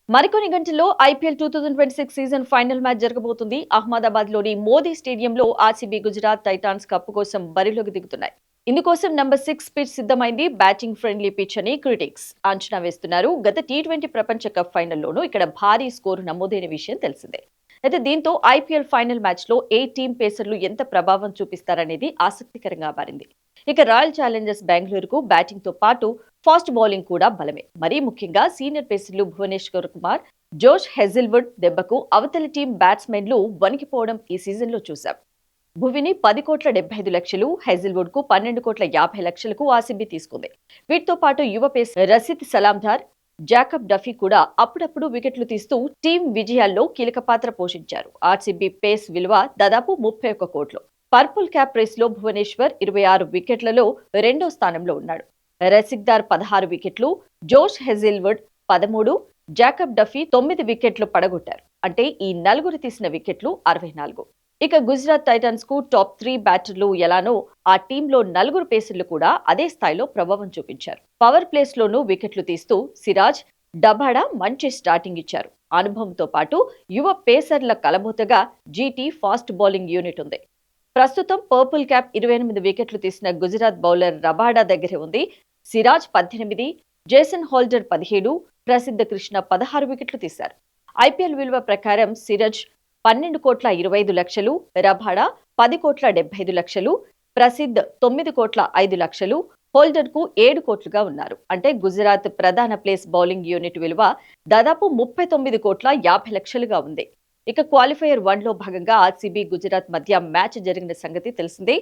మరికొన్ని గంటల్లో IPL 2026 season final match జరగబోతుంది. అహ్మదాబాద్ లోని మోదీ స్టేడియంలో ఆర్సీబీ గుజరాత్ టైటాన్స్ కప్ కోసం బరిలోకి దిగుతున్నాయి. ఇందుకోసం నంబర్ 6 పిచ్ సిద్ధమైంది. బ్యాటింగ్ ఫ్రెండ్లీ పిచ్ అని క్రిటిక్స్ అంచనా వేస్తున్నారు. గత టీ20 ప్రపంచ కప్ ఫైనల్లోనూ ఇక్కడ భారీ స్కోరు నమోదైన విషయం తెలిసిందే. అయితే దీంతో ఐపీఎల్ ఫైనల్ మ్యాచ్ లో ఏ టీం పేసర్లు ఎంత ప్రభావం చూపిస్తారనేది ఆసక్తికరంగా మారింది. ఇక రాయల్ ఛాలెంజర్స్ బెంగళూరుకు బ్యాటింగ్ తో పాటు ఫాస్ట్ బౌలింగ్ కూడా బలమే. మరీ ముఖ్యంగా సీనియర్ పేసర్లు భువనేశ్వర్ కుమార్, జోష్ హెజిల్వుడ్ దెబ్బకు అవతలి టీం బ్యాట్స్మెన్లు వణికిపోవడం ఈ సీజన్ లో చూశాం. భువిని 10,75,00,000, హెజిల్వుడ్ కు 12,50,00,000కు ఆర్సీబీ తీసుకుంది. వీటితో పాటు యువ పేసర్ రసిత్ సలాంధార్, జాకబ్ డఫీ కూడా అప్పుడప్పుడు వికెట్లు తీస్తూ టీం విజయాల్లో కీలక పాత్ర పోషించారు. ఆర్సీబీ పేస్ విలువ దాదాపు 31 కోట్లు. పర్పుల్ క్యాప్ రేస్ లో భువనేశ్వర్ 26 వికెట్లలో రెండో స్థానంలో ఉన్నాడు. రసిక్దార్ 16 వికెట్లు, జోష్ హెజిల్వుడ్ 13, జాకబ్ డఫీ 9 వికెట్లు పడగొట్టారు. అంటే ఈ నలుగురు తీసిన వికెట్లు 64. ఇక గుజరాత్ టైటన్స్ కు టాప్ 3 బ్యాటర్లు ఎలానో ఆ టీంలో నలుగురు పేసర్లు కూడా అదే స్థాయిలో ప్రభావం చూపించారు. పవర్ ప్లేస్ లోనూ వికెట్లు తీస్తూ సిరాజ్, డబాడా మంచి స్టార్టింగ్ ఇచ్చారు. అనుభవంతో పాటు యువ పేసర్ల కలబోతగా జీటీ ఫాస్ట్ బౌలింగ్ యూనిట్ ఉంది. ప్రస్తుతం పర్పుల్ క్యాప్ 28 వికెట్లు తీసిన గుజరాత్ బౌలర్ రబాడా దగ్గరే ఉంది. సిరాజ్ 18, జేసన్ హోల్డర్ 17, ప్రసిద్ధ కృష్ణ 16 వికెట్లు తీశారు. ఐపీఎల్ విలువ ప్రకారం సిరాజ్ 12,25,00,000, రబాడా 10,75,00,000, ప్రసిద్ధ్ 9,05,00,000, హోల్డర్ కు 7 కోట్లుగా ఉన్నారు. అంటే గుజరాత్ ప్రధాన ప్లేస్ బౌలింగ్ యూనిట్ విలువ దాదాపు 39,50,00,000గా ఉంది. ఇక క్వాలిఫైయర్ 1 లో భాగంగా ఆర్సీబీ గుజరాత్ మధ్య మ్యాచ్ జరిగిన సంగతి తెలిసిందే.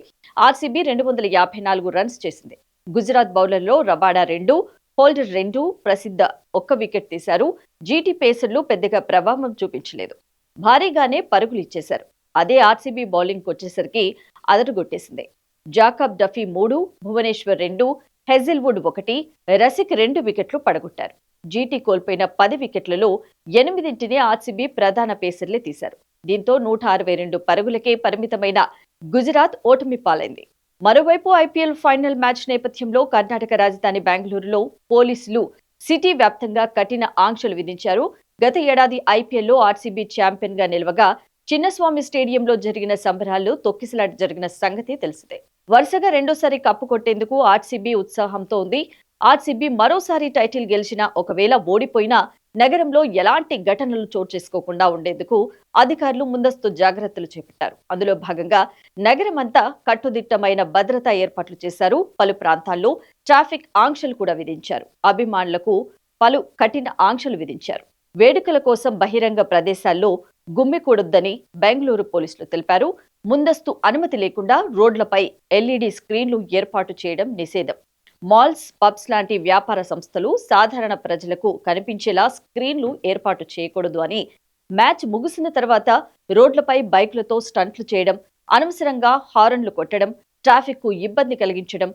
ఆర్సీబీ 254 రన్స్ చేసింది. గుజరాత్ బౌలర్లో రబాడా 2, హోల్డర్ 2, ప్రసిద్ధ 1 వికెట్ తీశారు. జీటీ పేసర్లు పెద్దగా ప్రభావం చూపించలేదు. భారీగానే పరుగులు ఇచ్చేశారు. అదే ఆర్సీబీ బౌలింగ్ వచ్చేసరికి అదరగొట్టేసింది. Jacob Duffy 3, Bhuvneshwar 2, Hazlewood 1, Rasikh 2 వికెట్లు పడగొట్టారు. జీటీ కోల్పోయిన 10 వికెట్లలో 8 ఆర్సీబీ ప్రధాన పేసర్లే తీశారు. దీంతో 162 పరుగులకే పరిమితమైన గుజరాత్ ఓటమి పాలైంది. మరోవైపు ఐపీఎల్ ఫైనల్ మ్యాచ్ నేపథ్యంలో కర్ణాటక రాజధాని బెంగళూరులో పోలీసులు సిటీ వ్యాప్తంగా కఠిన ఆంక్షలు విధించారు. గత ఏడాది ఐపీఎల్లో ఆర్సీబీ ఛాంపియన్ గా నిలవగా చిన్నస్వామి స్టేడియంలో జరిగిన సంబరాల్లో తొక్కిసలాట జరిగిన సంగతి తెలిసిందే. వరుసగా రెండోసారి కప్పు కొట్టేందుకు ఆర్సీబీ ఉత్సాహంతో ఉంది. ఆర్సీబీ మరోసారి టైటిల్ గెలిచినా, ఒకవేళ ఓడిపోయినా నగరంలో ఎలాంటి ఘటనలు చోటు చేసుకోకుండా ఉండేందుకు అధికారులు ముందస్తు జాగ్రత్తలు చేపట్టారు. అందులో భాగంగా నగరమంతా కట్టుదిట్టమైన భద్రతా ఏర్పాట్లు చేశారు. పలు ప్రాంతాల్లో ట్రాఫిక్ ఆంక్షలు కూడా విధించారు. అభిమానులకు పలు కఠిన ఆంక్షలు విధించారు. వేడుకల కోసం బహిరంగ ప్రదేశాల్లో గుమ్మికూడొద్దని బెంగళూరు పోలీసులు తెలిపారు. ముందస్తు అనుమతి లేకుండా రోడ్లపై ఎల్ఈడీ స్క్రీన్లు ఏర్పాటు చేయడం నిషేధం. మాల్స్, పబ్స్ లాంటి వ్యాపార సంస్థలు సాధారణ ప్రజలకు కనిపించేలా స్క్రీన్లు ఏర్పాటు చేయకూడదు అని, మ్యాచ్ ముగిసిన తర్వాత రోడ్లపై బైక్లతో స్టంట్లు చేయడం, అనవసరంగా హారన్లు కొట్టడం, ట్రాఫిక్ కు ఇబ్బంది కలిగించడం,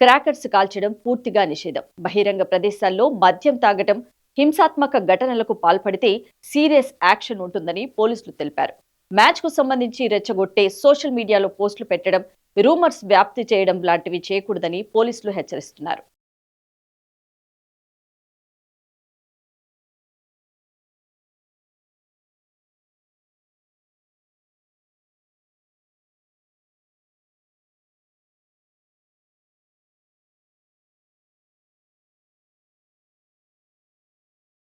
క్రాకర్స్ కాల్చడం పూర్తిగా నిషేధం. బహిరంగ ప్రదేశాల్లో మద్యం తాగటం, హింసాత్మక ఘటనలకు పాల్పడితే సీరియస్ యాక్షన్ ఉంటుందని పోలీసులు తెలిపారు. మ్యాచ్ కు సంబంధించి రెచ్చగొట్టే సోషల్ మీడియాలో పోస్టులు పెట్టడం, రూమర్స్ వ్యాప్తి చేయడం లాంటివి చేయకూడదని పోలీసులు హెచ్చరిస్తున్నారు.